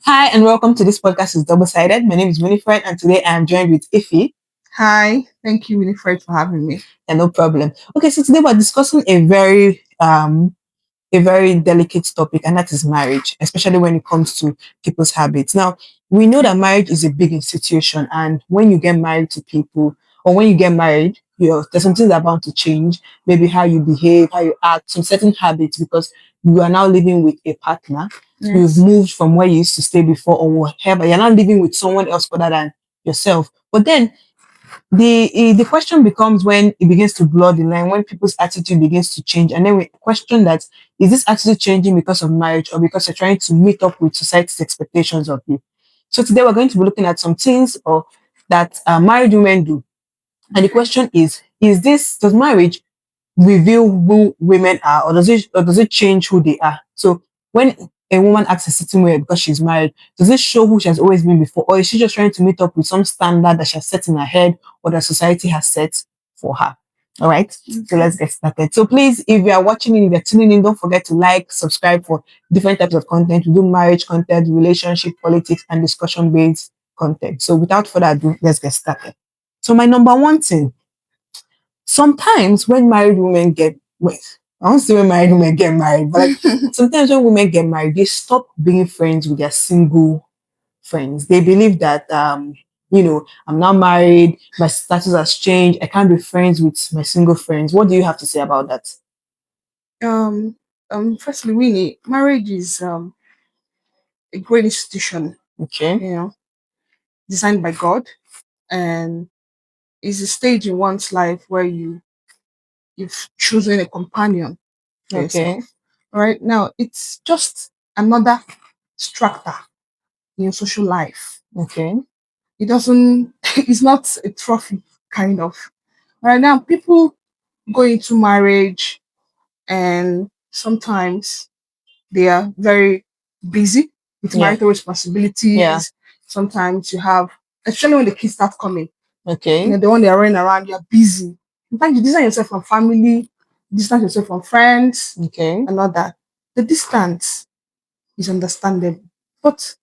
Hi, and welcome to this podcast. Is Double Sided. My name is Winifred, and today I am joined with Iffy. Hi, thank you, Winifred, for having me. And no problem. Okay, so today we're discussing a very delicate topic, and that is marriage, especially when it comes to people's habits. Now, we know that marriage is a big institution, and when you get married to people, or when you get married, there's something that are bound to change. Maybe how you behave, how you act, some certain habits, because you are now living with a partner. You've Yes. moved from where you used to stay before, or whatever. You're not living with someone else other than yourself. But then the question becomes when it begins to blur the line, when people's attitude begins to change, and then we question that, is this attitude changing because of marriage or because you're trying to meet up with society's expectations of you? So today we're going to be looking at some things or that married women do, and the question is this, does marriage reveal who women are, or does it change who they are? So when a woman acts a certain way because she's married, does it show who she has always been before, or is she just trying to meet up with some standard that she has set in her head or that society has set for her? All right, so let's get started. So please, if you are watching in, if you're tuning in, don't forget to like, subscribe for different types of content. We do marriage content, relationship, politics, and discussion based content. So without further ado, let's get started. So my number one thing, sometimes when married women get wait, I won't say when married women get married, but like sometimes when women get married, they stop being friends with their single friends. They believe that I'm now married, my status has changed, I can't be friends with my single friends. What do you have to say about that? Um, Firstly, Winnie, marriage is a great institution, Okay. you know, designed by God, and is a stage in one's life where you've chosen a companion for Okay. yourself. Right now, it's just another structure in your social life. Okay. It doesn't. It's not a trophy, kind of. Right now, people go into marriage, and sometimes they are very busy with Yeah. marital Yeah. responsibilities. Sometimes you have, especially when the kids start coming, Okay. the one they are running around, you're busy. In fact, you distance yourself from family, distance yourself from friends, Okay. and all that. The distance is understandable. But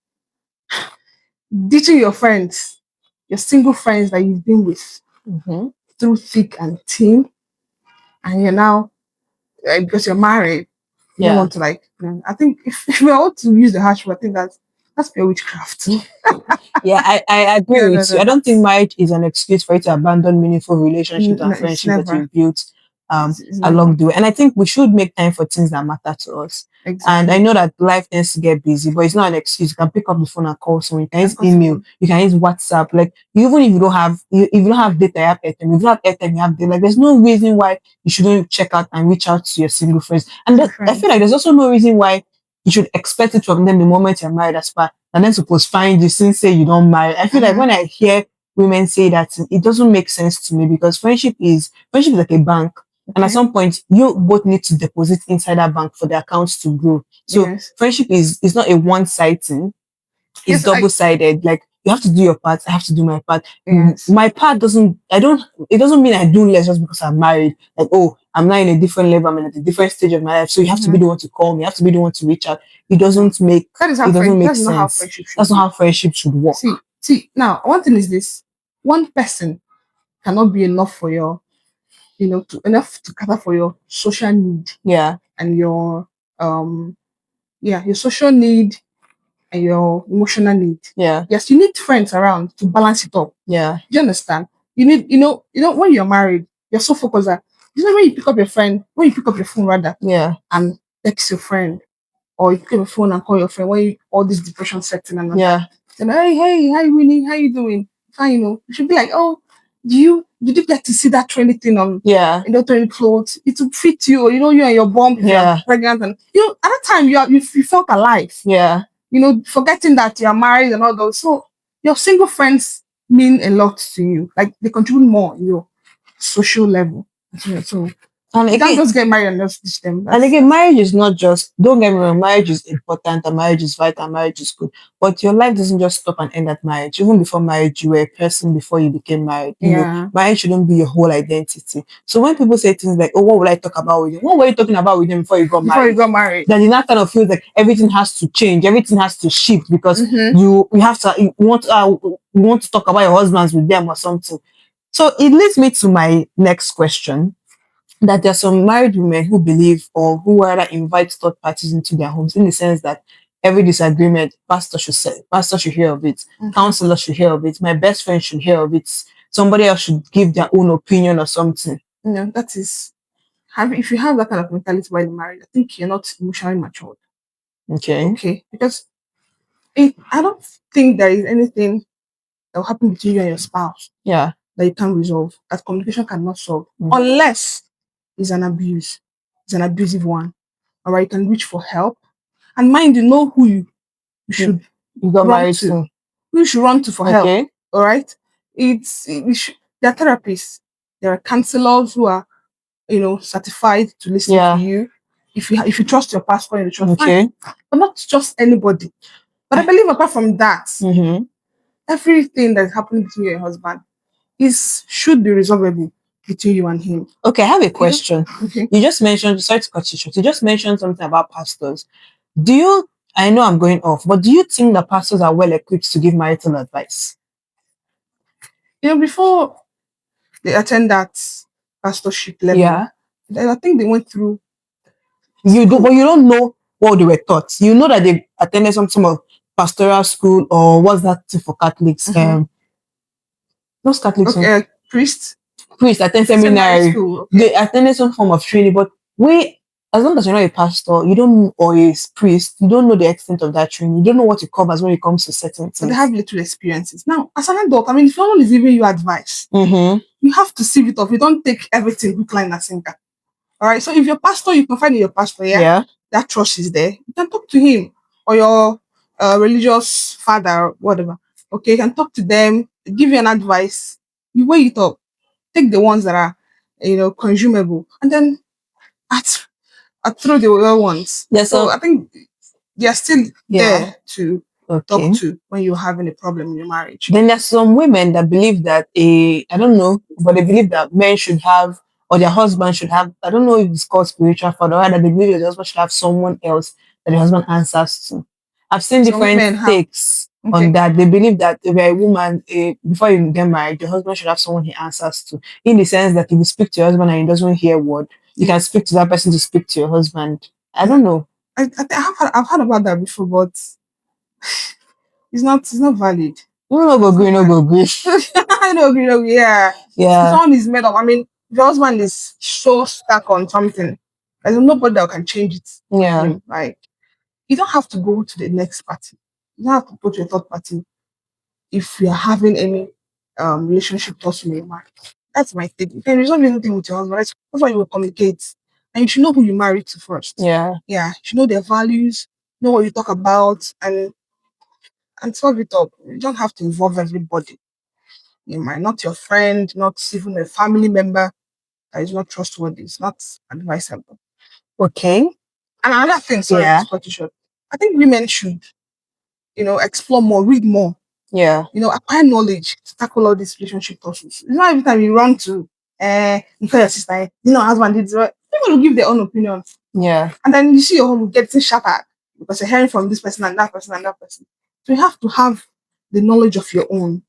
ditching your friends, your single friends that you've been with Mm-hmm. through thick and thin, and you're now, because you're married, you don't Yeah. want to I think if we want to use the harsh word, I think that's pure witchcraft. Yeah, I Yeah, agree no, with you. no, I don't think that's marriage is an excuse for you to abandon meaningful relationships and it's friendships that never. you've built It's along never. the way. And I think we should make time for things that matter to us. And I Exactly. know that life tends to get busy, but it's not an excuse. You can pick up the phone and call someone. You can And use call email. someone. You can use WhatsApp. Like even if you don't have, if you don't have data, you have airtime. If you don't have airtime, you have data. Like there's no reason why you shouldn't check out and reach out to your single friends. And Two I feel like friends. there's also no reason why you should expect it from them the moment you're married, as far and then suppose find you since say you don't marry. I feel like Mm-hmm. when I hear women say that, it doesn't make sense to me, because friendship is like a bank. And at Okay. some point, you both need to deposit inside that bank for the accounts to grow. So Yes. friendship is not a one-side thing, it's Yes. double-sided. Like you have to do your part, I have to do my part. Yes. My part doesn't I don't it doesn't mean I do less just because I'm married. Like, oh, I'm now in a different level, I'm in a different stage of my life. So you have to be Mm-hmm. the one to call me, you have to be the one to reach out. It No. doesn't make That is how it doesn't friend. make That's not how sense. friendship should That's not be. how friendship should work. See. Now, one thing is this: one person cannot be enough for enough to cater for your social need Yeah, and um, your social need and your emotional need. yeah, Yes, you need friends around to balance it up. yeah, Do you understand? You need, when you're married, you're so focused that when you pick up your friend, when you pick up your phone rather, yeah, and text your friend, or you pick up your phone and call your friend when all this depression setting and all that. yeah, Then, hey, hi Winnie, how you doing? Fine, you should be like, oh, did you get to see that trendy thing on yeah, trendy clothes? It will fit you, or you and your bump if you're yeah, pregnant, and at that time you felt alive, yeah. forgetting that you're married and all those. So your single friends mean a lot to you. Like they contribute more in your social level. So And You can't again, just get married and just teach them. and again, That's marriage is not just, don't get me wrong, marriage is important and marriage is vital and marriage is good. But your life doesn't just stop and end at marriage. Even before marriage, you were a person before you became married. You know, yeah. marriage shouldn't be your whole identity. So when people say things like, oh, what will I talk about with you? What were you talking about with him before you got Before you married? got married. Then it now kind of feels like everything has to change, everything has to shift because Mm-hmm. you have to you want to talk about your husbands with them or something. So it leads me to my next question, that there are some married women who believe or who rather invite third parties into their homes, in the sense that every disagreement, pastor should hear of it, Okay. counselor should hear of it, my best friend should hear of it, somebody else should give their own opinion or something. You know, that is if you have that kind of mentality while married, I think you're not emotionally matured. Okay. Okay. Because I don't think there is anything that will happen between you and your spouse Yeah. that you can resolve, that communication cannot solve, Mm. unless it's an abuse, it's an abusive one. All right, you can reach for help. And mind you, know who you You, should you got run married to, soon. who you should run to for help. Okay. All right, there are therapists, there are counselors who are, you know, certified to listen to Yeah. you. If you trust your pastor and you trust, fine, Okay. but not just anybody. But I believe apart from that, Mm-hmm. everything that's happening between you and your husband is should be resolvable between you and him. Okay, I have a You don't question. okay. You just mentioned, sorry to cut you short, you just mentioned something about pastors. Do you, I know I'm going off, but do you think that pastors are well equipped to give marital advice? You know, before they attend that pastorship level, Yeah. then I think they went through You do, but school. you don't know what they were taught. You know that they attended some sort of pastoral school, or what's that thing for Catholics? Mm-hmm. Not Catholics, Okay, priest, priests attend seminary seminary. school. Okay. They attended some form of training, but we, as long as you're not a pastor, you don't, or a priest, you don't know the extent of that training. You don't know what it covers when it comes to certain But they things. have little experiences. Now, as an adult, I mean, if someone is giving you advice, Mm-hmm. you have to sieve it off. You don't take everything hook, line, and sinker. All right. So if your pastor, you confide in your pastor, yeah, Yeah. that trust is there. You can talk to him or your religious father, or whatever. Okay, you can talk to them, give you an advice. You weigh it up. Take the ones that are, you know, consumable, and then at throw the other ones. There's So some, I think they are still yeah. there to talk Okay. to when you're having a problem in your marriage. Then there's some women that believe that I don't know, but they believe that men should have, or their husband should have, I don't know if it's called spiritual father, or that they believe that the husband should have someone else that the husband answers to. I've seen Some different women have takes on okay. that. They believe that if you're a woman, before you get married, your husband should have someone he answers to. In the sense that if you speak to your husband and he doesn't hear word, you can speak to that person to speak to your husband. I don't know. I've heard about that before, but it's not valid. No, no go It's not green, no valid. go green. I know, you know, yeah. If Yeah, someone is made up, I mean, if your husband is so stuck on something, there's nobody that can change it for yeah, him. Like, you don't have to go to the next party. You don't have to go to a third party if you're having any relationship tussle in your marriage. That's my thing. You can resolve anything with your husband. That's why you will communicate. And you should know who you married to first. yeah. Yeah. You should know their values, know what you talk about, and solve it up. You don't have to involve everybody. You might not your friend, not even a family member that is not trustworthy. It's not advisable. Okay. And another thing, sorry Yeah, to cut you short. I think women should, you know, explore more, read more, yeah, you know, acquire knowledge to tackle all these relationship issues. It's not every time you run to you tell your sister, you know, husband did right. People will give their own opinion. yeah. And then you see your home getting shattered because you're hearing from this person and that person and that person. So you have to have the knowledge of your own.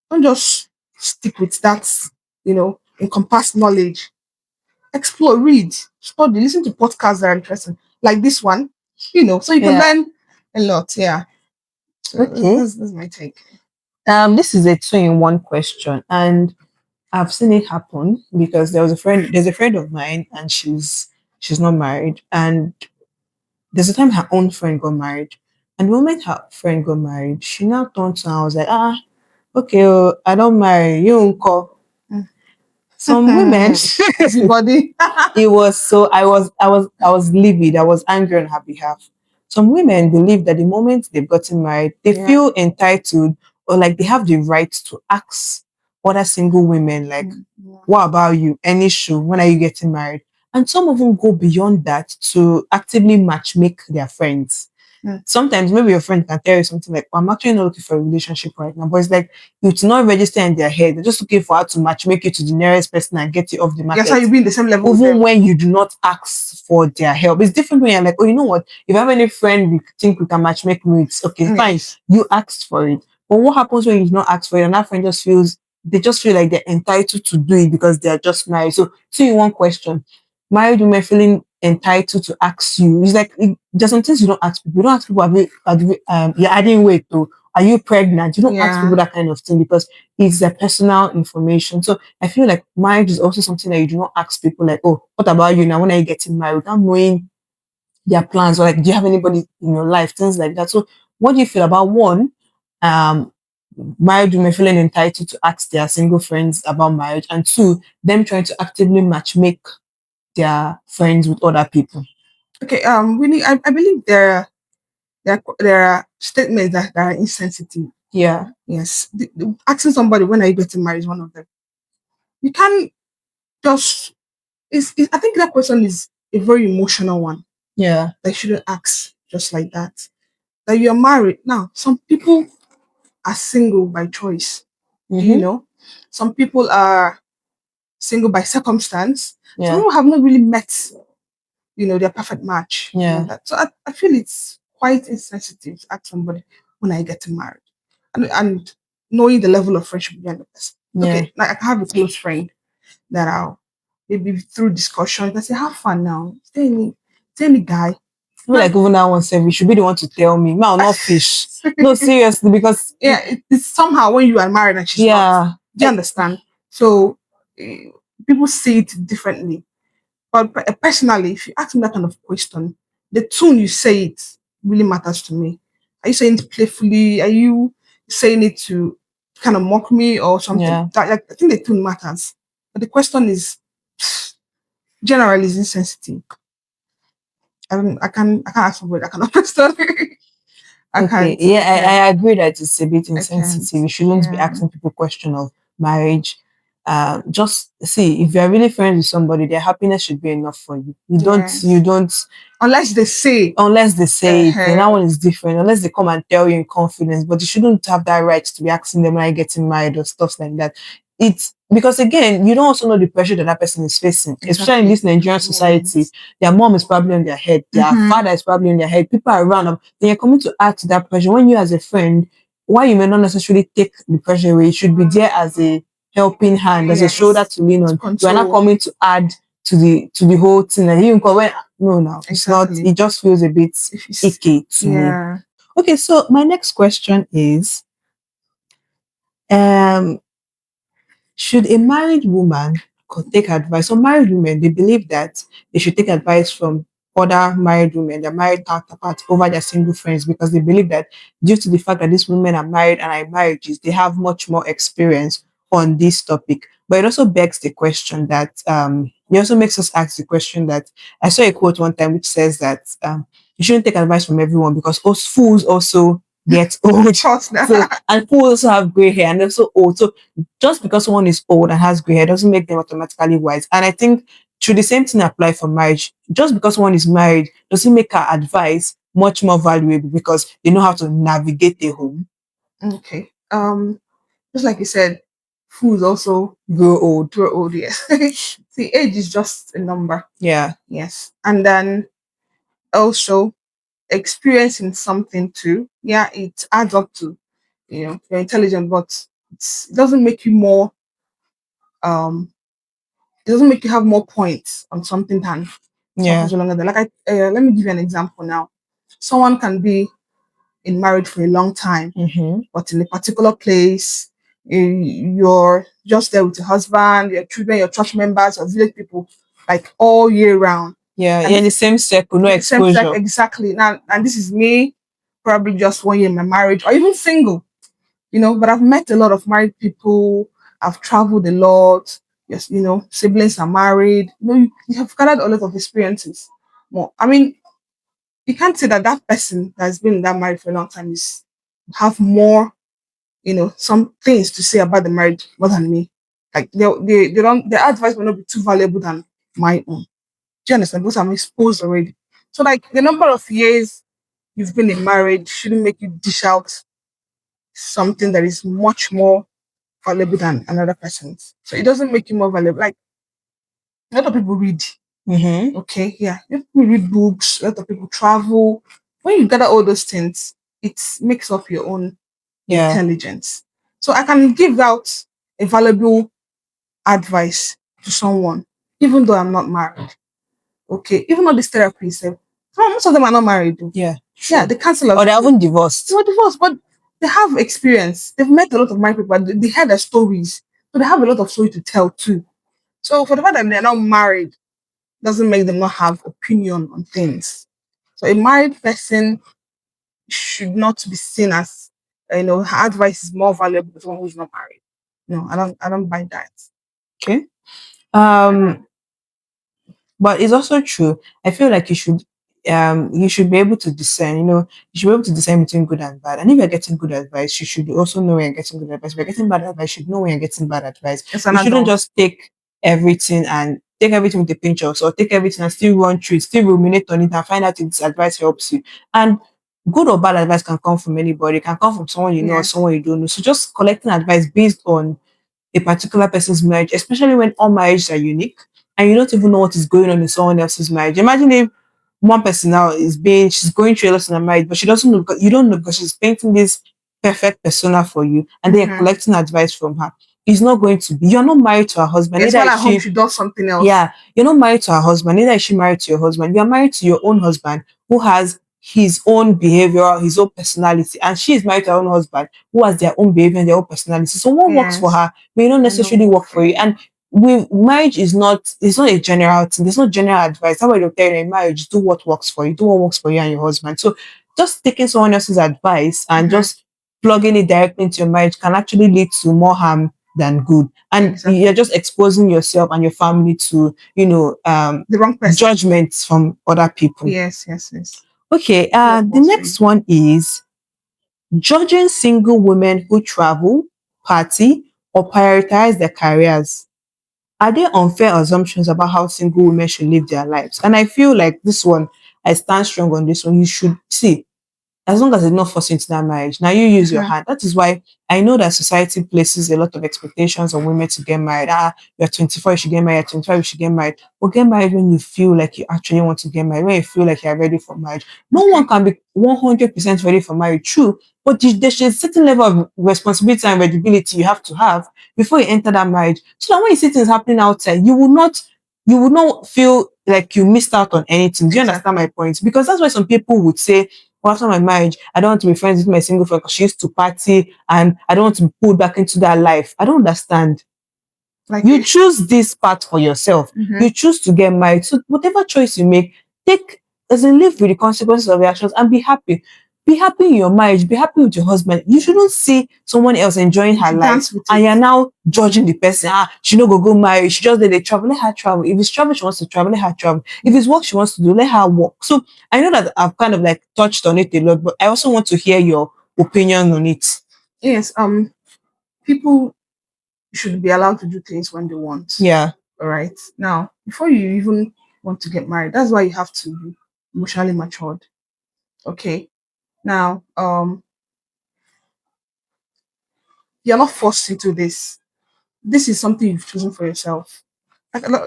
Don't just stick with that, you know, encompass knowledge. Explore, read, study, listen to podcasts that are interesting, like this one, you know, so you can Yeah. learn a lot. Yeah. So Okay. that's my take. This is a two-in-one question, and I've seen it happen because there's a friend of mine, and she's not married, and there's a time her own friend got married, and the moment her friend got married, she now turned to her and was like, okay, oh, I don't marry you, uncle. Some women, Busybody. it was so I was livid. I was angry on her behalf. Some women believe that the moment they've gotten married, they Yeah. feel entitled, or like they have the right to ask other single women, like, Yeah. what about you? Any issue? When are you getting married? And some of them go beyond that to actively match make their friends. Mm. Sometimes maybe your friend can tell you something like, "Oh, I'm actually not looking for a relationship right now," but it's like it's not register in their head. They're just looking for how to match make you to the nearest person and get you off the Yes, how market. you be in the same level with Even them. when you do not ask for their help. It's different when you're like, "Oh, you know what? If I have any friend we think we can match make with, okay, fine. Yes. You asked for it." But what happens when you do not ask for it and that friend just feels they just feel like they're entitled to do it because they're just married. So in one question, married women feeling entitled to ask you. It's like there's some things you don't ask people. You don't ask people, you're adding weight to, are you pregnant? You don't ask people Yeah. that kind of thing because it's their personal information. So I feel like marriage is also something that you do not ask people like, oh, what about you now? When are you getting married? Without knowing their plans or like, do you have anybody in your life? Things like that. So what do you feel about one? Um, Married women feeling entitled to ask their single friends about marriage, and two, them trying to actively match make their friends with other people. Okay. Winnie, I believe there are statements that are insensitive. Yeah, Yes. Asking somebody when are you getting married is one of them. You can't just. I think that question is a very emotional one. yeah, That you shouldn't ask just like that. That you're married now. Some people are single by choice. Do you mm-hmm. know? Some people are single by circumstance. Some Yeah, people have not really met, their perfect match and all yeah, that. So I feel it's quite insensitive to ask somebody when I get married. And knowing the level of friendship behind the person. yeah. Okay, like I have a close friend that I'll maybe through discussion, I say, have fun now. Tell me guy. I feel But like even that one said you should be the one to tell me. Man, not fish. No, seriously, because yeah, it's somehow when you are married and she's not. yeah, Do you understand? So eh, people see it differently. But personally, if you ask me that kind of question, the tone you say it really matters to me. Are you saying it playfully? Are you saying it to kind of mock me or something? yeah. That, like, I think the tone matters. But the question is generally is insensitive. I can't ask for that kind of question. I Okay, can't. yeah, I can't. I agree that it's a bit I can't. insensitive. You shouldn't be Yeah. asking people question of marriage. Just see if you're really friends with somebody, their happiness should be enough for you. You Yes. don't, Unless they say, unless they say it, then that uh, one is different. Unless they come and tell you in confidence, but you shouldn't have that right to be asking them when I getting married or stuff like that. It's because again, you don't also know the pressure that that person is facing, especially in exactly. this Nigerian society. Yes. Their mom is probably on their head, their Mm-hmm. father is probably on their head, people are around them. Then you're coming to add to that pressure when you, as a friend, why you may not necessarily take the pressure away, you should be there as a helping hand, as a shoulder Yes. to lean To on. You are not control. coming to add to the whole thing. And you can when no, no, it's not. Exactly. It just feels a bit If it's icky to me. yeah. Okay, so my next question is, um, should a married woman take advice? So married women, they believe that they should take advice from other married women, their married counterparts over their single friends because they believe that due to the fact that these women are married and are in marriages, they have much more experience on this topic. But it also begs the question that it also makes us ask the question that I saw a quote one time which says that you shouldn't take advice from everyone because us fools also get old. Of course So not. and fools also have gray hair and they're so old. So just because someone is old and has gray hair doesn't make them automatically wise. And I think should the same thing apply for marriage? Just because someone is married doesn't make our advice much more valuable because they know how to navigate a home, Okay. Just like you said, foods also grow old. grow old, yes. See, age is just a number. Yeah, Yes. And then also experiencing something too. Yeah, it adds up to, you're intelligent, but it doesn't make you more it doesn't make you have more points on something than someone yeah. who's longer than. Like let me give you an example now. Someone can be in marriage for a long time, Mm-hmm. but in a particular place, you're just there with your husband, your children, your church members, your village people, like all year round. Yeah, And in this the is same circle, no in the same sex exposure. exactly now. And this is me, probably just 1 year in my marriage, or even single. But I've met a lot of married people. I've traveled a lot. Yes, siblings are married. You have gathered a lot of experiences. More. I mean, you can't say that that person that's been in that marriage for a long time is have more, some things to say about the marriage more than me. Like they don't their advice will not be too valuable than my own. Do you understand? Because I'm exposed already. So like the number of years you've been in marriage shouldn't make you dish out something that is much more valuable than another person's. So it doesn't make you more valuable. Like a lot of people read. Mm-hmm. Okay, yeah. People read books, a lot of people travel. When you gather all those things, it makes up your own Yeah. intelligence. So I can give out a valuable advice to someone, even though I'm not married. Okay, even though this therapists, most of them are not married. Though. Yeah. Yeah, True. the counselors, Or they they haven't divorced. were divorced, but they have experience. They've met a lot of married people. They heard their stories, so they have a lot of story to tell too. So for the fact that they're not married doesn't make them not have opinion on things. So a married person should not be seen as her advice is more valuable than someone who's not married. No, I don't buy that. Okay. Um, but it's also true. I feel like you should be able to discern, you should be able to discern between good and bad. And if you're getting good advice, you should also know when you're getting good advice. If you're getting bad advice, you should know when you're getting bad advice. It's You shouldn't another. just take everything with a pinch of salt, take everything and still run through it, still ruminate on it and find out if this advice helps you. And good or bad advice can come from anybody, it can come from someone you know or Yes. someone you don't know. So just collecting advice based on a particular person's marriage, especially when all marriages are unique and you don't even know what is going on in someone else's marriage. Imagine if one person now she's going through a lot in her marriage, but she doesn't know because you don't know because she's painting this perfect persona for you and then you're Mm-hmm. collecting advice from her. It's not going to be, you're not married to her husband, Yes, neither while is at home she. she does something else. Yeah, you're not married to her husband, neither is she married to your husband. You're married to your own husband who has his own behavior, his own personality, and she is married to her own husband who has their own behavior and their own personality. So what works for Yes. her may not I know necessarily work work for for you. you. And with marriage is not it's not a general thing. There's no general advice. That's why they'll tell you in marriage, do what works for you, do what works for you and your husband. So just taking someone else's advice and Mm-hmm. just plugging it directly into your marriage can actually lead to more harm than good. And you're Exactly. just exposing yourself and your family to, The wrong person. judgments from other people. Yes, yes, yes. Okay, Do what the works for you. next one is judging single women who travel, party, or prioritize their careers. Are there unfair assumptions about how single women should live their lives? And I feel like this one, I stand strong on this one. You should see, as long as it's not forced into that marriage. Now you use your Mm-hmm. hand. That is why I know that society places a lot of expectations on women to get married. You're 24, you should get married. You're 25, you should get married. But get married when you feel like you actually want to get married, when you feel like you're ready for marriage. No one Okay. can be 100% ready for marriage, true. But there's a certain level of responsibility and credibility you have to have before you enter that marriage. So that when you see things happening outside, you will not feel like you missed out on anything. Do you understand my Exactly. point? Because that's why some people would say, well, after my marriage, I don't want to be friends with my single friend because she used to party and I don't want to be pulled back into that life. I don't understand. Like You it. choose this path for yourself. Mm-hmm. You choose to get married. So whatever choice you make, take as in live with the consequences of your actions and be happy. Be happy in your marriage. Be happy with your husband. You shouldn't see someone else enjoying You her should life dance with and it. you're now judging the person. She no go marry. She just did a travel. Let her travel. If it's travel, she wants to travel. Let her travel. If it's work she wants to do, let her work. So I know that I've kind of like touched on it a lot, but I also want to hear your opinion on it. Yes. People should be allowed to do things when they want. Yeah. All right. Now, before you even want to get married, that's why you have to be emotionally matured. Okay. Now, you're not forced into this. This is something you've chosen for yourself.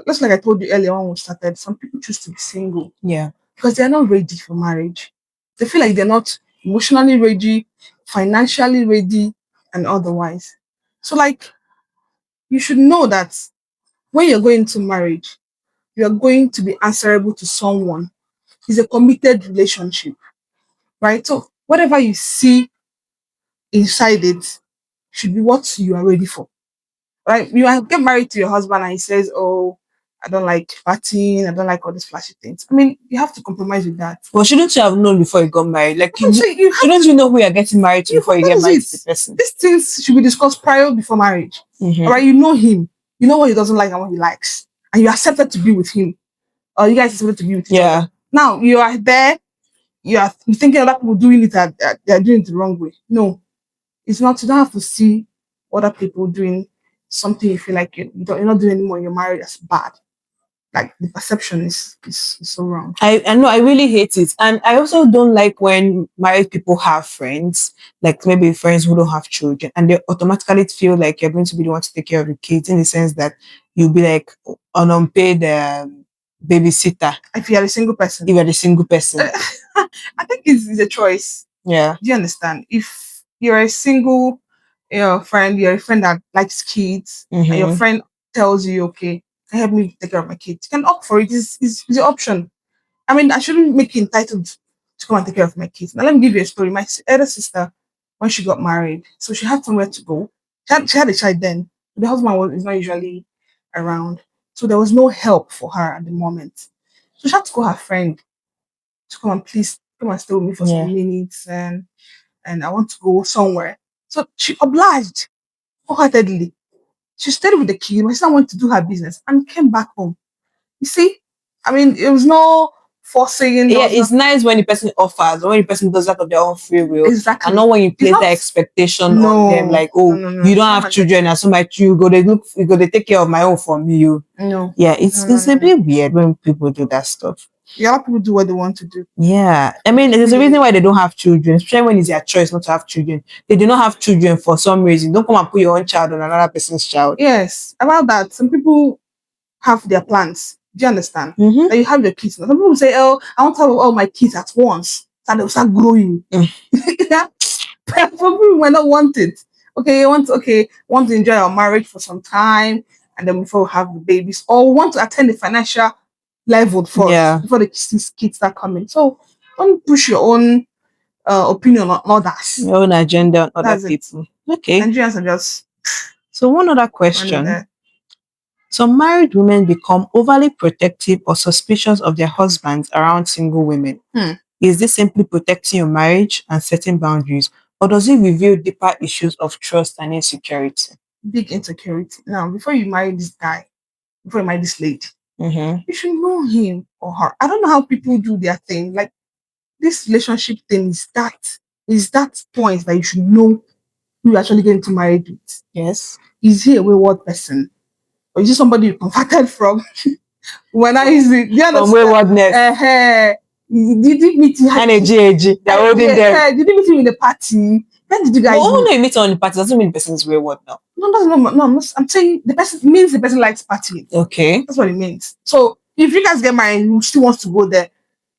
Just like I told you earlier when we started, some people choose to be single Yeah. because they're not ready for marriage. They feel like they're not emotionally ready, financially ready, and otherwise. So, like, you should know that when you're going to marriage, you're going to be answerable to someone. It's a committed relationship, right? So, whatever you see inside it should be what you are ready for. Right? You might get married to your husband and he says, "Oh, I don't like partying, I don't like all these flashy things." I mean, you have to compromise with that. But shouldn't you have known before you got married? Like, So you have shouldn't to you know who you're getting married to before you that get is married to the it. person? These things should be discussed prior before marriage. All right, Mm-hmm. you know him, you know what he doesn't like and what he likes, and you accepted to be with him, or you guys accepted to be with each other. Yeah. Now you are there, you're thinking other people doing it that they're doing it the wrong way. No, it's not. You don't have to see other people doing something you feel like you're not doing anymore in your marriage as bad. Like the perception is so wrong. I know I really hate it. And I also don't like when married people have friends, like maybe friends who don't have children, and they automatically feel like you're going to be the one to take care of the kids in the sense that you'll be like an unpaid babysitter If you are a single person, if you're the single person. I think it's a choice. Yeah. Do you understand? If you're a single, friend, you're a friend that likes kids, and your Mm-hmm. friend tells you, okay, can you help me take care of my kids, you can opt for it. It's the option. I mean, I shouldn't make you entitled to come and take care of my kids. Now, let me give you a story. My elder sister, when she got married, so she had somewhere to go. She had a child then. The husband is not usually around. So there was no help for her at the moment. So she had to call her friend to come and please come and stay with me for Yeah. some minutes, and I want to go somewhere. So she obliged wholeheartedly. She stayed with the kid. My sister went to do her business and came back home. You see? I mean, it was no forcing, there Yeah, was no it's nice when the person offers or when the person does that of their own free will, and exactly. not when you It's place not that expectation on them, no, like, no, oh, no, no. you don't It's not have mandatory. children, and so my you go they take care of my own from you. No, Yeah, no, no, it's a no, no. bit weird when people do that stuff. The other people do what they want to do. Yeah, I So mean, there's a really, reason why they don't have children, especially when it's their choice not to have children. They do not have children for some reason. Don't come and put your own child on another person's child. yes, about that. Some people have their plans. Do you understand? Mm-hmm. That you have your kids. Some people say, "Oh, I want to have all my kids at once, so they'll start growing." Yeah. Some people might not want it. Okay, you want to enjoy our marriage for some time, and then before we have the babies, or we want to attain the financial level first Yeah, before the kids start coming. So don't push your own opinion on others. your own agenda on other That's it. people. Okay, Nigerians are just so one other running question. there. Some married women become overly protective or suspicious of their husbands around single women. Hmm. Is this simply protecting your marriage and setting boundaries, or does it reveal deeper issues of trust and insecurity? Big insecurity. Now, before you marry this guy, before you marry this lady, Mm-hmm. you should know him or her. I don't know how people do their thing. Like this relationship thing is that point that you should know who you're actually getting to married with. Yes. Is he a wayward person? Or is he somebody you converted from? When I is it? Do you From understand? waywardness. Did you meet him? And AG, they're holding them. Did you meet him in the party? When did you But guys oh meet? no, you meet someone in the party doesn't mean the person is wayward now. No, that's not, no, I'm saying the person means the person likes partying. Okay. That's what it means. So if you guys get married and he still wants to go there,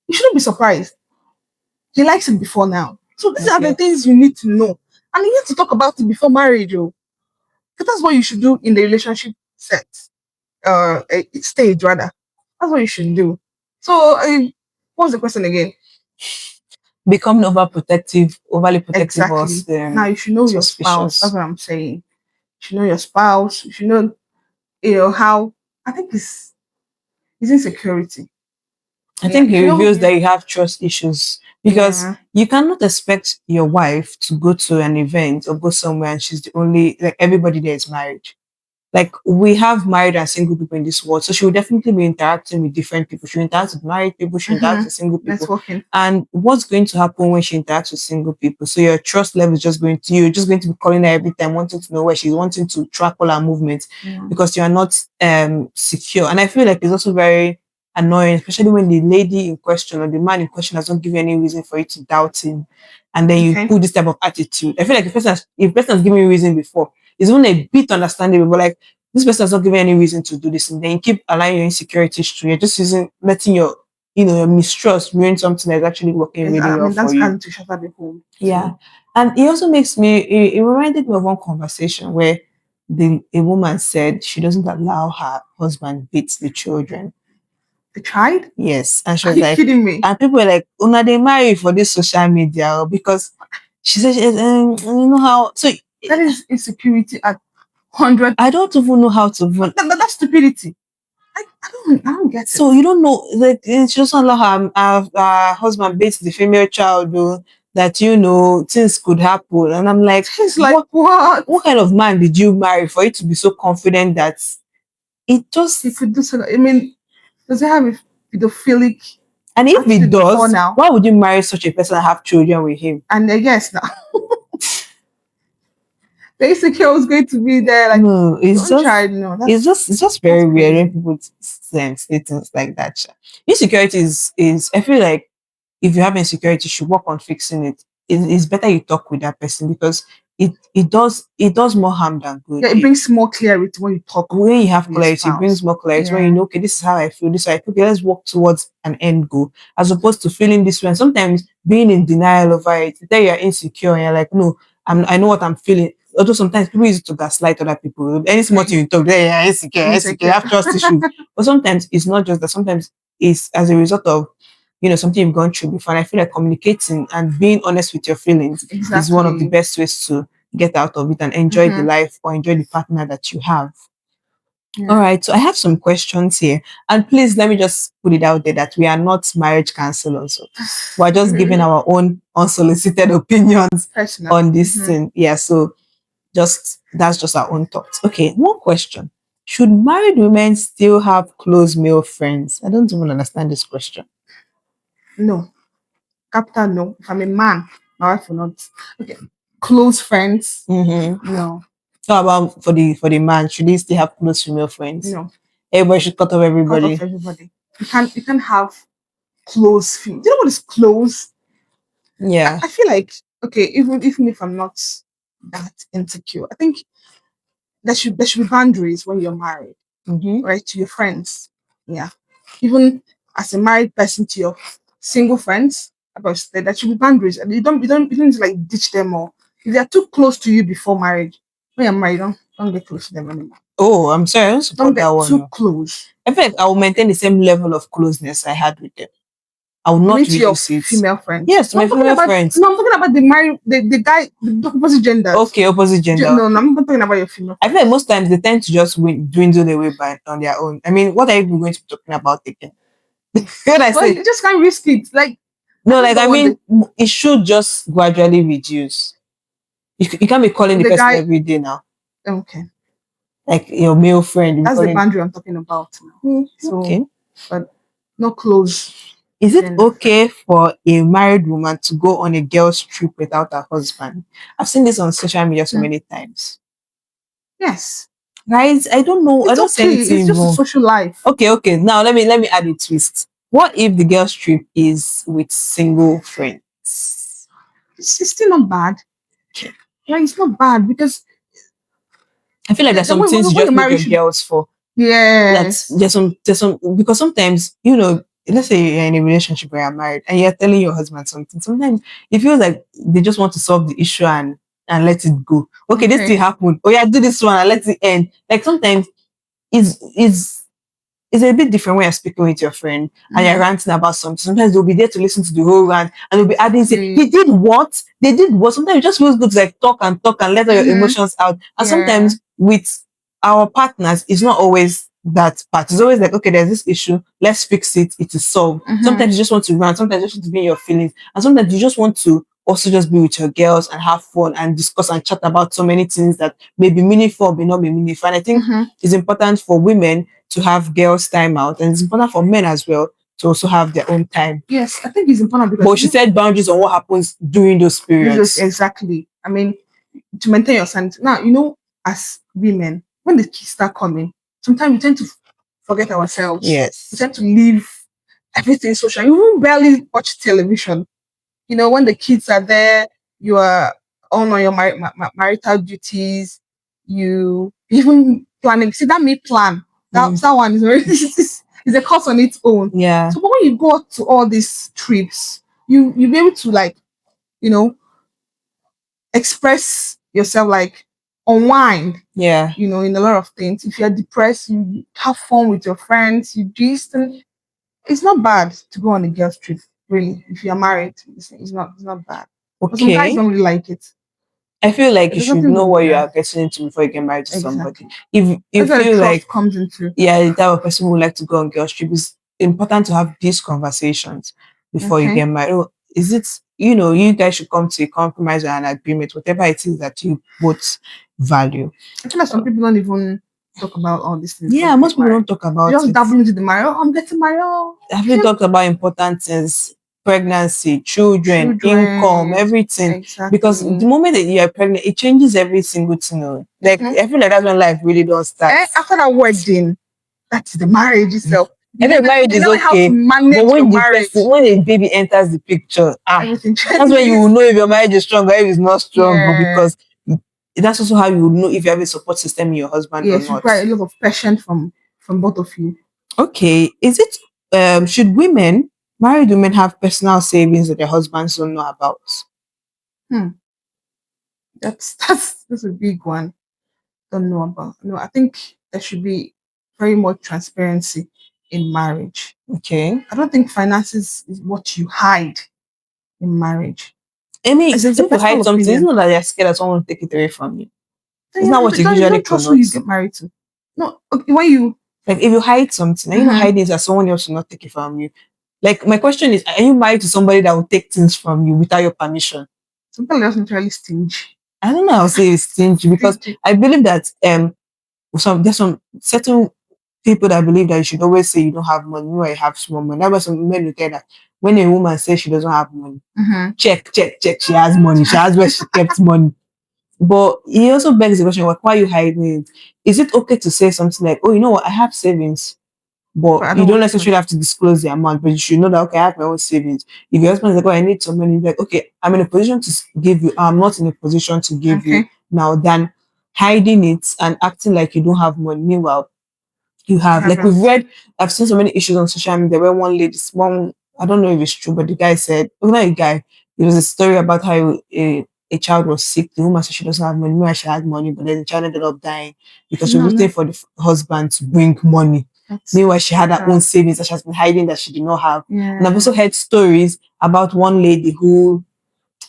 you shouldn't be surprised. He likes it before now. So these are the Okay. things you need to know. And you need to talk about it before marriage, oh. Because that's what you should do in the relationship set, stage rather. That's what you should do. So, what's the question again? Becoming overly protective or Exactly. Now you should know your spouse. That's suspicious. what I'm saying. You should know your spouse. You should know, how. I think it's insecurity. I Yeah, think if it you know, reveals that you have trust issues because yeah, you cannot expect your wife to go to an event or go somewhere and she's the only, like, everybody there is married. Like, we have married and single people in this world, so she will definitely be interacting with different people. She will interact with married people, she will interact with single people. networking. And what's going to happen when she interacts with single people? So your trust level is just going to, you're just going to be calling her every time, wanting to know where she's, wanting to track all her movements Yeah. because you are not secure. And I feel like it's also very annoying, especially when the lady in question or the man in question doesn't give you any reason for you to doubt him, and then you Okay. put this type of attitude. I feel like if the person has given you reason before, it's even a bit understandable, but like, this person has not given any reason to do this, and then you keep allowing your insecurities to, you're just letting your, your mistrust ruin something that's actually working Yes, really I well mean for that's you. kind to shatter the home Yeah. too. And it also makes me, it reminded me of one conversation where a woman said she doesn't allow her husband beat the children. The child? Yes. And she Are was you like, kidding me? and people were like, Una, they marry for this social media, or because she said, you know how, so That is insecurity at 100. I don't even know how to even, That's stupidity. I don't get it. so you don't know, like, she doesn't allow her husband beat the female child, though, that, things could happen. And I'm like, It's like what? what kind of man did you marry for you to be so confident that it He just, could do so. I mean, does he have a pedophilic and if it attitude before does, now? why would you marry such a person and have children with him? And I guess now, The insecure was going to be there. Like, No, it's don't try. just No, it's just that's very weird when crazy. people say things like that. Sha. Insecurity is I feel like if you have insecurity, you should work on fixing it. It's better you talk with that person because it does more harm than good. Yeah, it brings more clarity when you talk When you have with your clarity, it brings spouse. more clarity. When you Yeah, know, okay, this is how I feel, this is how I feel, okay, let's work towards an end goal, as opposed to feeling this way. And sometimes being in denial over it, then you're insecure and you're like, no, I know what I'm feeling. Although sometimes people use it to gaslight other people. Any small okay. thing you talk, then you're insecure, insecure, you Insecure. have trust issues. But sometimes it's not just that. Sometimes it's as a result of something you've gone through before. And I feel like communicating and being honest with your feelings is one of the Exactly. best ways to get out of it and enjoy the Mm-hmm. life or enjoy the partner that you have. All Yeah. right, so I have some questions here. And please let me just put it out there that we are not marriage counselors. So we're just giving our own unsolicited opinions Personal. on this Mm-hmm. thing. Yeah, so just that's just our own thoughts. Okay, one question. Should married women still have close male friends? I don't even understand this question. No. Capital no. If I'm a man, my wife will not. Okay. Close friends. Mm-hmm. No. How about for the man? Should he still have close female friends? No. Everybody should cut off Cut off everybody. everybody. You can't have close few. Do you know what is close? I, Yeah. I feel like okay, even if I'm not that insecure, I think there should be boundaries when you're married, Mm-hmm. right? To your friends. Yeah. Even as a married person to your single friends, about that there should be boundaries. And you don't need to like ditch them or if they're too close to you before marriage, when you're married, don't get close to them anymore. Oh, I'm sorry, I don't Don't support that get one. too No. close. I feel like I will maintain the same level of closeness I had with them. I will You not mean to your reduce it. female friends? Yes, to No, my I'm talking female about friends. no, I'm talking about the married the guy, the opposite genders. Okay, opposite gender. No, Okay. I'm not talking about your female I feel like friends. most times they tend to just dwindle away by on their own. I mean, what are you going to be talking about again? When I Well, say you just can't risk it. Like I no, just like I don't want mean, it should just gradually reduce. You can't be calling the the person guy. every day now, Okay, like your male friend. You be that's the calling. boundary I'm talking about now. So, Okay. but not close Is it gender okay friends. for a married woman to go on a girl's trip without her husband? I've seen this on social media so Hmm. many times. Yes, Guys, I don't know. I it's don't see okay. It's anything just a wrong. social life. Okay. Now let me add a twist. What if the girl's trip is with single friends? It's still not bad. Okay. Like it's not bad because I feel like there's some things you when just you're need married, you your should girls for. That's yes. there's some because sometimes let's say you're in a relationship where you're married and you're telling your husband something. Sometimes it feels like they just want to solve the issue and let it go. Okay, this Okay. thing happened. Oh yeah, do this one and let it end. Like sometimes is it's a bit different when you're speaking with your friend and you're Mm-hmm. ranting about something. Sometimes they'll be there to listen to the whole rant and they'll be adding, say, Exactly. he did what? They did what? Sometimes it just feels good to like talk and let all your Mm-hmm. emotions out. And Yeah. sometimes with our partners, it's not always that part. It's always like, okay, there's this issue, let's fix it, it is solved. Mm-hmm. Sometimes you just want to rant, sometimes you just want to be in your feelings, and sometimes you just want to also just be with your girls and have fun and discuss and chat about so many things that may be meaningful or may not be meaningful. And I think Mm-hmm. it's important for women to have girls' time out, and it's important for men as well to also have their own time. Yes, I think it's important because But she set boundaries on what happens during those periods. exactly. I mean, to maintain your sanity. Now, as women, when the kids start coming, sometimes we tend to forget ourselves. We Yes. tend to leave everything social. You even barely watch television. When the kids are there, you are on your marital duties. You even planning. See that me plan. That Mm. that one is already is a course on its own. Yeah. So, but when you go to all these trips, you be able to like you know express yourself, like unwind, Yeah. in a lot of things. If you're depressed, you have fun with your friends, you just and it's not bad to go on a girls trip, really. If you're married, it's not bad. But some guys Okay. don't really like it. I feel like you There's should nothing know wrong what with you that. are getting into before you get married to somebody. Exactly. If you That's where the feel like trust comes into. the type of person who would like to go on girls trip, it's important to have these conversations before you Okay. get married. Oh, is it you guys should come to a compromise or an agreement, whatever it is that you both value. I feel like some people don't even talk about all these things before Yeah, they most get people married. don't talk They about just it. dabble into the marriage. Oh, I'm getting married. Oh, Have you yeah. talked about important things pregnancy, children, income, children. everything. Because the Exactly. moment that you are pregnant, it changes every single thing. Like Mhm. I feel like that's when life really does start. After that wedding, that's the marriage itself. I think marriage You is learn how to okay, but manage your marriage. when a baby enters the picture, Everything that's when you will changes. know if your marriage is strong or if it's not strong, Yeah. because that's also how you will know if you have a support system in your husband or Yes, not. require a lot of patience from both of you. Okay, is it should married women have personal savings that their husbands don't know about? Hmm. That's a big one. Don't know about. No, I think there should be very much transparency in marriage. Okay. I don't think finances is what you hide in marriage. I mean, As it's for a you to hide personal something, it's opinion. not that they're scared that someone will take it away from you. Then It's not what you you usually don't trust who connote. you get married to. No, okay, when you Like if you hide something, are you not mhm. hiding it that someone else will not take it from you? Like my question is, are you married to somebody that will take things from you without your permission? Something else naturally stingy. I don't know how to say it's stingy, because Stingy. I believe that there's some certain people that believe that you should always say you don't have money when you have small money. That's why some men will tell that when a woman says she doesn't have money, Mm-hmm. check, check, check, she has money. She has where she kept money. But he also begs the question, like, why are you hiding it? Is it okay to say something like, oh, you know what, I have savings, but But I you don't don't want to necessarily have to disclose the amount, but you should know that, okay, I have my own savings. If your husband is like, oh, I need some money, like, okay, I'm in a position to give you, I'm not in a position to give you okay. now, than hiding it and acting like you don't have money. Meanwhile, you I have, like, haven't. I've seen so many issues on social media where one lady, one, I don't know if it's true, but the guy said, well, not a guy, it was a story about how a child was sick. The woman said she doesn't have money. Meanwhile, she had money, but then the child ended up dying because she No, was no. waiting for the husband to bring money. That's Meanwhile, she had her own sad. savings that she has been hiding that she did not have. And I've Yeah. also heard stories about one lady who,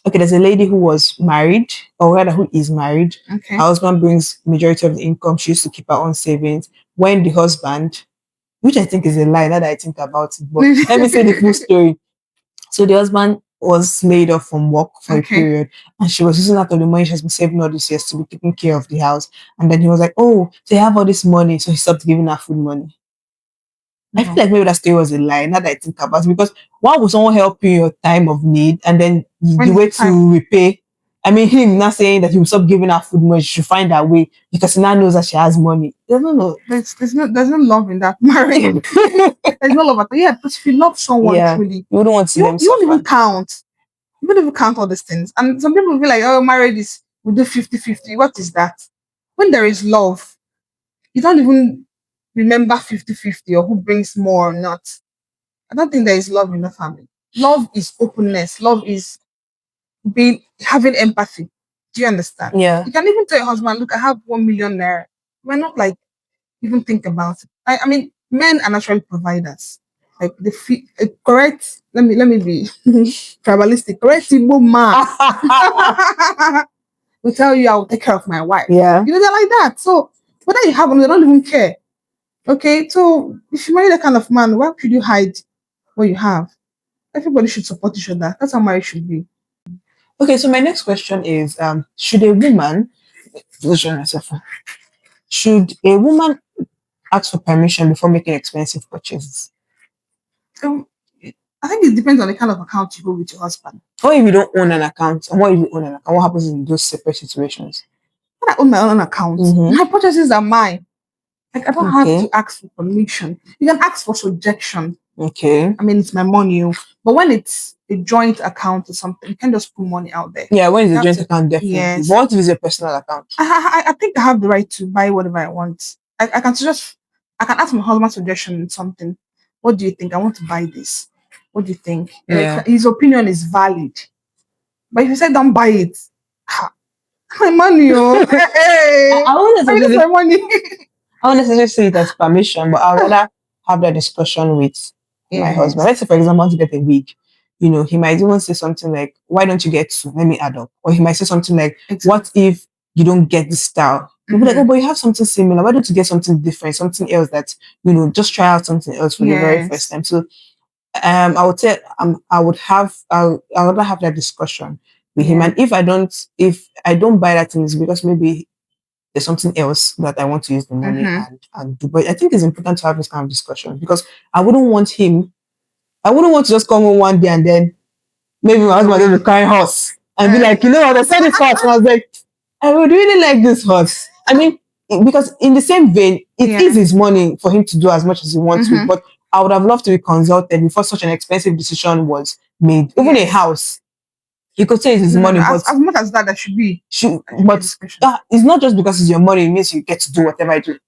okay, there's a lady who was married, or rather who is married. Her Okay. husband brings majority of the income. She used to keep her own savings. When the husband, which I think is a lie now that I think about it, but let me say the full story. So the husband was laid off from work for a okay. period, and she was using that of the money she has been saving all these years to be taking care of the house. And then he was like, oh, so you have all this money. So he stopped giving her food money. I feel No. like maybe that story was a lie now that I think about it, because why would someone help you in your time of need and then When the is way the time? to repay? I mean, him not saying that he will stop giving her food money, she should find her way because he now knows that she has money. I don't know. There's no love in that marriage. There's no love at all. Yeah, because if you love someone Yeah, truly, you wouldn't want to see them you won't even suffer. count. You won't even count all these things. And some people feel like, oh, marriage is we do 50-50. What is that? When there is love, you don't even remember 50-50 or who brings more or not. I don't think there is love in the family. Love is openness. Love is being having empathy. Do you understand? Yeah. You can even tell your husband, look, I have 1 million there. We're not like even think about it. I mean, men are naturally providers. Like the correct. Let me be tribalistic. Correct Igbo man will tell you I will take care of my wife. Yeah. They're like that. So whether you have them, they don't even care. Okay, so if you marry that kind of man, why should you hide what you have? Everybody should support each other. That's how marriage should be. Okay, so my next question is should a woman should a woman ask for permission before making expensive purchases? So I think it depends on the kind of account you go with your husband. What if you don't own an account? And what if you own an account? What happens in those separate situations? When I own my own account, Mm-hmm. my purchases are mine. Like I don't have Okay. to ask for permission. You can ask for suggestion. Okay. I mean, it's my money, but when it's a joint account or something, you can't just put money out there. Yeah, when it's You a have joint to, account, definitely. But yes. what if it's a personal account? I think I have the right to buy whatever I want. I can suggest, I can ask my husband suggestion on something. What do you think? I want to buy this. What do you think? Yeah. His opinion is valid. But if you say don't buy it, ha, my money, oh, hey, I won't I mean, that's my necessarily money. I won't necessarily say it as permission, but I'd rather have that discussion with my husband. Let's Yes, say, for example, I want to get a wig. He might even say something like, why don't you get two? Let me add up. Or he might say something like, exactly. what if you don't get this style? You'll be like, oh, Mhm. but you have something similar. Why don't you get something different, something else that, just try out something else for the very first Yes, time. So I would say I would rather have that discussion with him. yeah. And if I don't buy that thing, it's because maybe there's something else that I want to use the money Mm-hmm. and do. But I think it's important to have this kind of discussion because I wouldn't want him I wouldn't want to just come home one day and then maybe my husband will be crying horse and be like, you know what, I said this horse. And I was like, I would really like this horse. I mean, because in the same vein, it Yeah. is his money for him to do as much as he wants to, but I would have loved to be consulted before such an expensive decision was made. Even a Yes. house, you could say it's his No, no, money, no. but As much as that, there should be. but Discussion. it's not just because it's your money, it means you get to do whatever you do.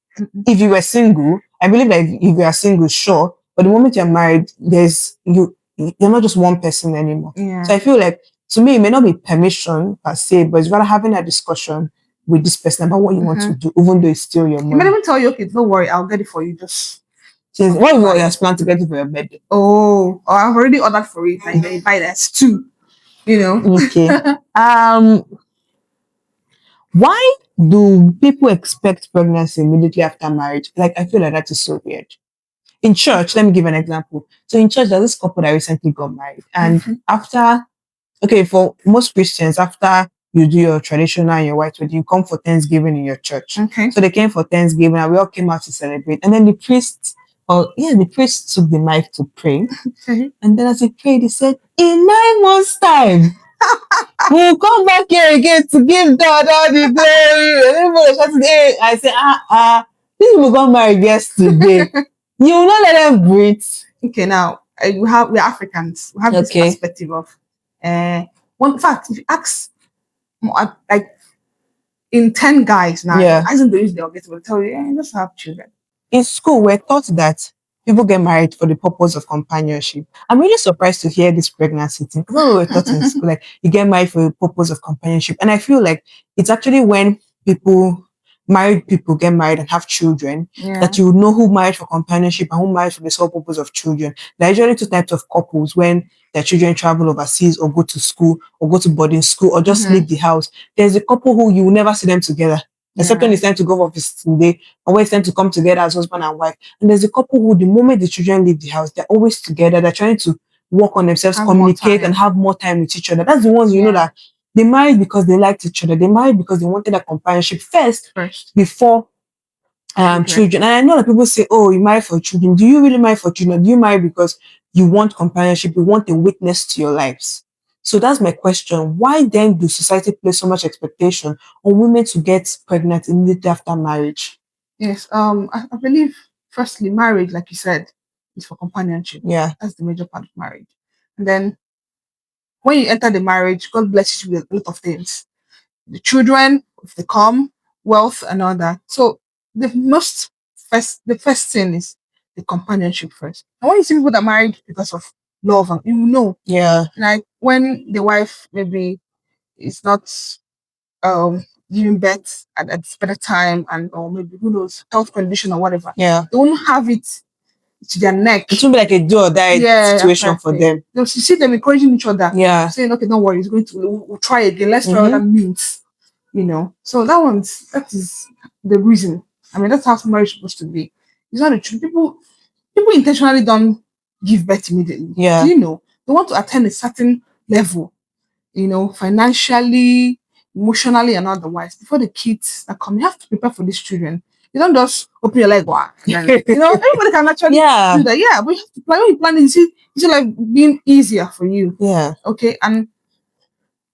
If you were single, I believe that if you are single, sure, but the moment you're married, you're not just one person anymore. Yeah. So I feel like to me, it may not be permission per se, but it's rather having a discussion with this person about what you want to do, even though it's still your He might money. even tell you, okay, don't worry, I'll get it for you. Just Since what you have planned to get it for your birthday? oh, I've already ordered for it, and then buy that too. You know. Okay. Why do people expect pregnancy immediately after marriage? Like, I feel like that is so weird. In church, let me give an example. So in church, there's this couple that recently got married, and after, okay, for most Christians, after you do your traditional and your white wedding, you come for Thanksgiving in your church. Okay. So they came for Thanksgiving, and we all came out to celebrate. And then the priest, the priest took the mic to pray, and then as he prayed, he said, "In 9 months' time, we'll come back here again to give God all the glory." And everybody shouted, "Hey!" I said, these people got married yesterday. You will not let them breathe. Okay, now we're Africans. We have this perspective of one fact. If you ask like in 10 guys now, guys in the age they'll get will tell you, just have children. In school, we're taught that people get married for the purpose of companionship. I'm really surprised to hear this pregnancy thing. Because we were taught in school, like you get married for the purpose of companionship. And I feel like it's actually when married people get married and have children, that you know who married for companionship and who married for the sole purpose of children. There are usually two types of couples when their children travel overseas or go to school or go to boarding school or just leave the house. There's a couple who you will never see them together. Except when it's time to go for visiting day or when it's time to come together as husband and wife. And there's a couple who, the moment the children leave the house, they're always together. They're trying to work on themselves, communicate, and have more time with each other. That's the ones you know that they married because they liked each other. They married because they wanted that companionship first before children. And I know that people say, "Oh, you marry for children." Do you really marry for children? Do you marry because you want companionship? You want a witness to your lives? So that's my question. Why then do society place so much expectation on women to get pregnant immediately after marriage? Yes. I believe firstly, marriage, like you said, is for companionship. Yeah. That's the major part of marriage. And then when you enter the marriage, God blesses you with a lot of things. The children, if they come, wealth and all that. So the first thing is the companionship first. And when you see people that married because of love, and you know, like when the wife maybe is not giving birth at a better time, and or maybe who knows, health condition or whatever, they won't have it to their neck. It will be like a do or die situation for them. You see them encouraging each other, saying, "Okay, don't worry, it's going to we'll try again. Let's try other means." You know, so that is the reason. I mean, that's how marriage is supposed to be. It's not the truth. People intentionally don't give birth immediately. Do you know? They want to attain a certain level, you know, financially, emotionally, and otherwise. Before the kids that come, you have to prepare for these children. You don't just open your leg, wow. You know, everybody can actually do that. Yeah, but you have to plan. When you plan it, you see like being easier for you. Yeah. Okay. And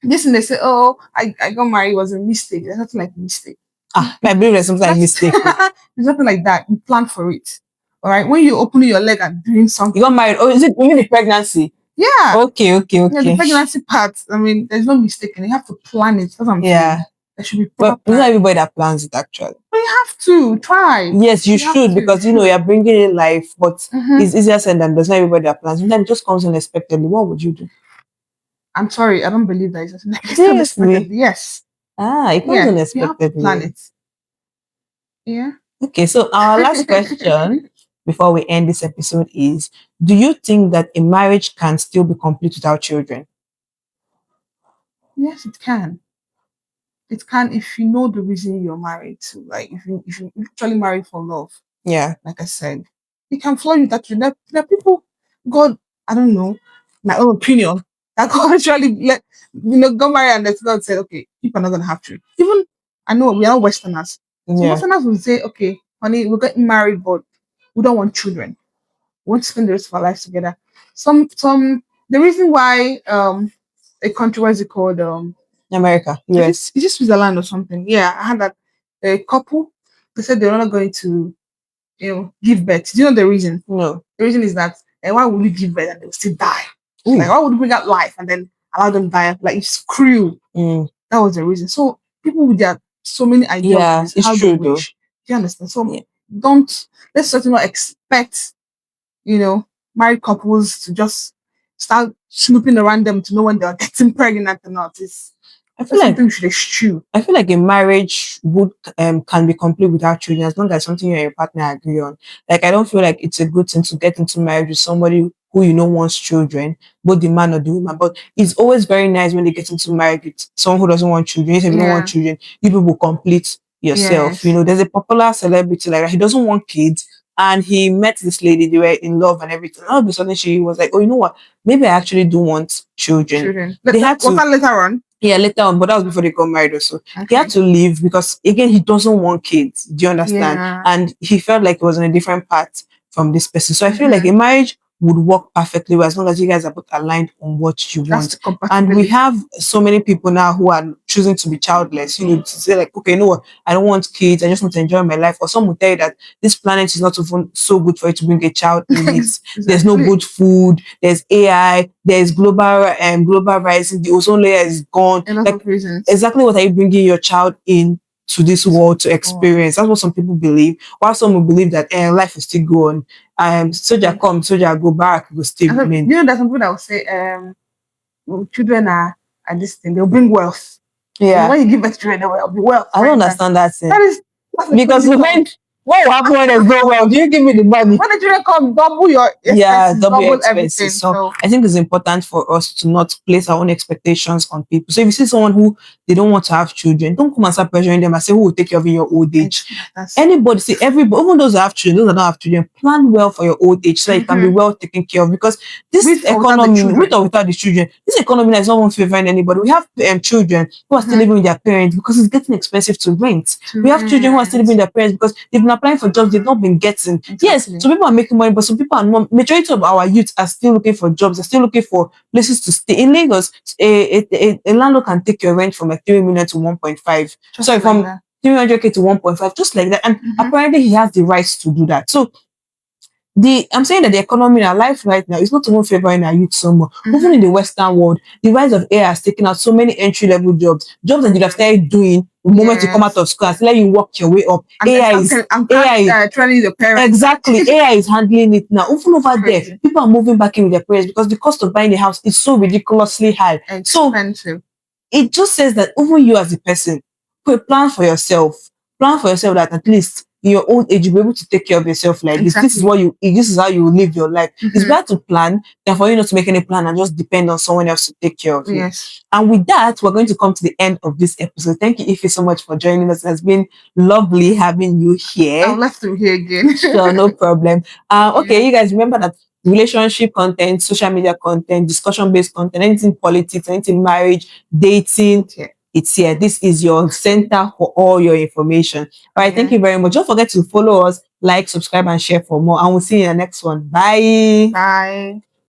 this and they say, "Oh, I got married, it was a mistake." There's nothing like a mistake. I believe there's something like mistake. There's nothing like that. You plan for it. All right. When you open your leg and doing something. You got married. Oh, is it even the pregnancy? Yeah. Okay. Yeah, the pregnancy part. I mean, there's no mistake, and you have to plan it. That's what I'm saying. There should be proper. But not everybody that plans it actually. But you have to try. Yes, you should, because you know you're bringing in life, but it's easier said than there's not everybody that plans. Sometimes it just comes unexpectedly. What would you do? I'm sorry, I don't believe that it's unexpectedly. Yes. It comes unexpectedly. You have to plan it. Yeah. Okay, so our last question before we end this episode is: do you think that a marriage can still be complete without children? Yes, it can. It can if you know the reason you're married. So, like if you actually married for love. Yeah. Like I said, it can flow with that. There are people, God, I don't know, my own opinion, that God actually go marry and let God say, "Okay, people are not gonna have children." Even I know we are Westerners. So Westerners will say, "Okay, honey, we're getting married, but we don't want children." We want to spend the rest of our lives together. Some the reason why a country, what is it called? America, US. Is it Switzerland or something? Yeah, I had that a couple, they said they're not going to, give birth. Do you know the reason? No. The reason is that, why would we give birth and they'll still die? Like, Ooh. why would we bring out life and then allow them die? Like, it's cruel. Mm. That was the reason. So people with their so many Yeah, ideologies, it's how they true though. wish. Do you understand? So Yeah. don't let's certainly not expect, married couples to just start snooping around them to know when they're getting pregnant or not. I feel That's like something we should eschew. I feel like a marriage would can be complete without children as long as something you and your partner agree on. Like I don't feel like it's a good thing to get into marriage with somebody who wants children, both the man or the woman. But it's always very nice when they get into marriage with someone who doesn't want children. If you don't want Yeah. children, you people complete yourself. Yes. There's a popular celebrity like that. He doesn't want kids. And he met this lady, they were in love and everything. All of a sudden, she was like, "Oh, you know what? Maybe I actually do want children." Children. They had Was to that later on? yeah, later on, but that was before they got married also. He had Okay. to leave because again he doesn't want kids. Do you understand? Yeah. And he felt like he was on a different path from this person. So I feel like Mm-hmm. a marriage would work perfectly well as long as you guys are both aligned on what you That's want. the And we compatibility. have so many people now who are choosing to be childless, to say like, okay, you know what, I don't want kids, I just want to enjoy my life. Or some will tell you that this planet is not even so good for you to bring a child in it. There's no Exactly. good food, there's AI, there's global rising, the ozone layer is gone. A lot Like of reasons. exactly what are you bringing your child in to this world to Oh. experience? That's what some people believe. While some will believe that life is still going. Soldier come, soldier go back, will still And so, remain. there's some people that will say, children are this thing, they'll bring wealth. Yeah, When you give birth to children, there will be wealth, I for don't instance. understand that thing. That's a Because crazy thought. what will happen when there's no well? Do you give me the money? When the children come, double your Yeah, expenses, double your double expenses. everything. So So I think it's important for us to not place our own expectations on people. So if you see someone who they don't want to have children, don't come and start pressuring them and say who will take care of you in your old age. that's Anybody, see everybody, even those that have children, those that don't have children, plan well for your old age so that you can be well taken care of. Because this with or without the economy, with children. or without the children, this economy is not one favoring anybody. We have children who are still living with their parents because it's getting expensive to rent. To We have children who are still living with rent. their parents because they've been applying for jobs they've not been getting. Yes, Exactly. some people are making money, but some people are not. Majority of our youth are still looking for jobs. They're still looking for places to stay. In Lagos, a landlord can take your rent from like 3 million to 1.5. Just Sorry, like from that. 300K to 1.5, just like that. And Mm-hmm. apparently he has the rights to do that. So I'm saying that the economy in our life right now is not even favoring our youth so much. Even in the Western world, the rise of AI has taken out so many entry level jobs that you have started doing the moment you come out Yes. of school and let you work your way up. And then I'm AI training the parents. exactly AI is handling it now. Even over there, Crazy. people are moving back in with their parents because the cost of buying a house is so ridiculously high. So Expensive. it just says that even you as a person, plan for yourself. Plan for yourself that at least in your old age you'll be able to take care of yourself like this. This is Exactly. what this is how you will live your life. It's Mm-hmm. better to plan than for you not to make any plan and just depend on someone else to take care of you. Yes. And with that, we're going to come to the end of this episode. Thank you, Ify, so much for joining us. It has been lovely having you I'll here. love to hear again. Sure, no problem. Okay, Yeah. you guys remember that relationship content, social media content, discussion based content, anything politics, anything marriage, dating, Okay. it's here. This is your center for all your information. All right, thank Yeah. you very much. Don't forget to follow us, like, subscribe, and share for more. And we'll see you in the next one. Bye. Bye.